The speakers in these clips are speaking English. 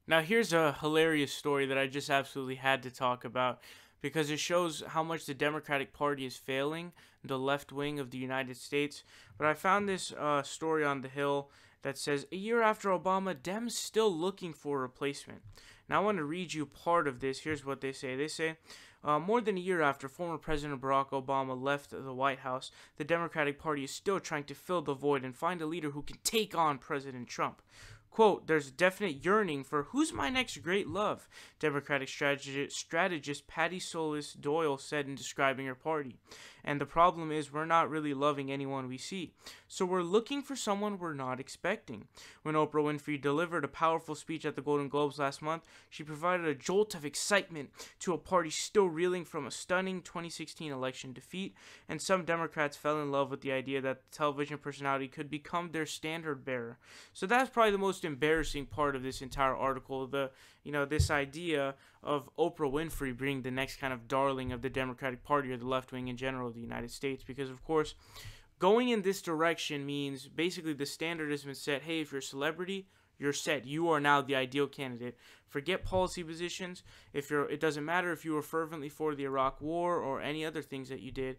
Now, here's a hilarious story that I just absolutely had to talk about because it shows how much the Democratic Party is failing, the left wing of the United States. But I found this story on The Hill that says, a year after Obama, Dems still looking for a replacement. Now, I want to read you part of this. Here's what they say. They say, more than a year after former President Barack Obama left the White House, the Democratic Party is still trying to fill the void and find a leader who can take on President Trump. Quote, there's a definite yearning for who's my next great love, Democratic strategist Patty Solis Doyle said in describing her party. And the problem is we're not really loving anyone we see. So we're looking for someone we're not expecting. When Oprah Winfrey delivered a powerful speech at the Golden Globes last month, she provided a jolt of excitement to a party still reeling from a stunning 2016 election defeat, and some Democrats fell in love with the idea that the television personality could become their standard bearer. So that's probably the most embarrassing part of this entire article, this idea of Oprah Winfrey being the next kind of darling of the Democratic Party or the left wing in general of the United States, because of course going in this direction means basically the standard has been set. Hey, if you're a celebrity, you're set. You are now the ideal candidate. Forget policy positions. It doesn't matter if you were fervently for the Iraq War or any other things that you did.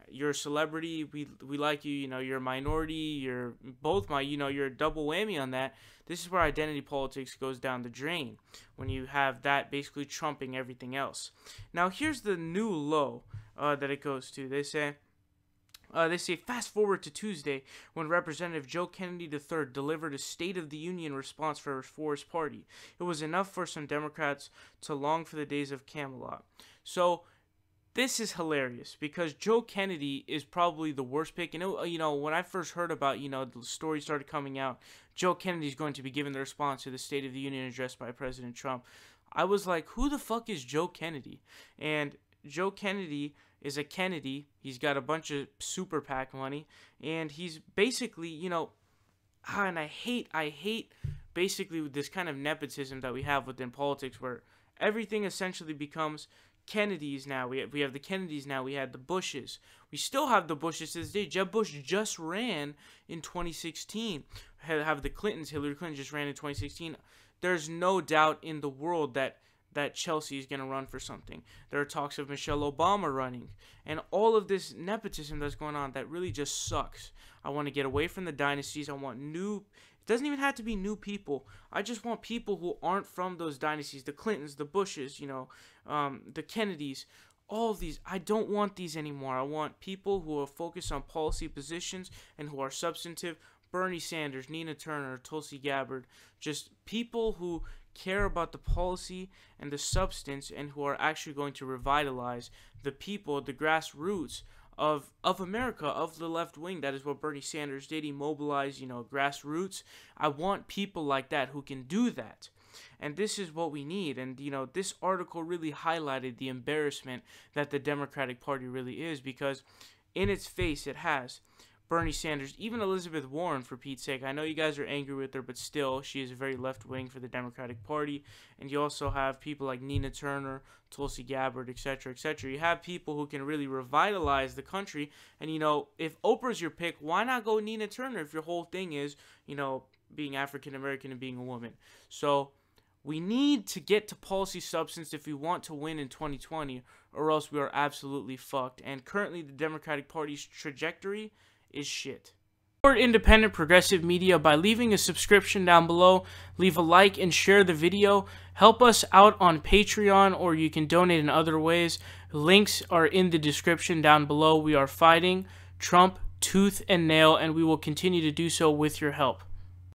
You're a celebrity. We like you. You're a minority. You're a double whammy on that. This is where identity politics goes down the drain when you have that basically trumping everything else. Now, here's the new low that it goes to. They say, fast forward to Tuesday when Representative Joe Kennedy III delivered a State of the Union response for his party. It was enough for some Democrats to long for the days of Camelot. So this is hilarious because Joe Kennedy is probably the worst pick. And, when I first heard about, the story started coming out, Joe Kennedy is going to be giving the response to the State of the Union address by President Trump. I was like, who the fuck is Joe Kennedy? And Joe Kennedy is a Kennedy. He's got a bunch of super PAC money. And he's basically, and I hate basically this kind of nepotism that we have within politics where everything essentially becomes Kennedys now. We have the Kennedys now. We had the Bushes. We still have the Bushes to this day. Jeb Bush just ran in 2016. Have the Clintons. Hillary Clinton just ran in 2016. There's no doubt in the world that Chelsea is going to run for something. There are talks of Michelle Obama running. And all of this nepotism that's going on that really just sucks. I want to get away from the dynasties. I want it doesn't even have to be new people. I just want people who aren't from those dynasties. The Clintons, the Bushes, the Kennedys, all of these. I don't want these anymore. I want people who are focused on policy positions and who are substantive. Bernie Sanders, Nina Turner, Tulsi Gabbard. Just people who care about the policy and the substance and who are actually going to revitalize the people, the grassroots of America, of the left wing. That is what Bernie Sanders did. He mobilized, grassroots. I want people like that who can do that. And this is what we need. And, this article really highlighted the embarrassment that the Democratic Party really is, because in its face it has Bernie Sanders, even Elizabeth Warren, for Pete's sake. I know you guys are angry with her, but still, she is very left-wing for the Democratic Party. And you also have people like Nina Turner, Tulsi Gabbard, etc., etc. You have people who can really revitalize the country. And, if Oprah's your pick, why not go Nina Turner if your whole thing is, being African-American and being a woman? So we need to get to policy substance if we want to win in 2020, or else we are absolutely fucked. And currently, the Democratic Party's trajectory is shit. Support independent progressive media by leaving a subscription down below. Leave a like and share the video. Help us out on Patreon, or you can donate in other ways. Links are in the description down below. We are fighting Trump tooth and nail, and we will continue to do so with your help.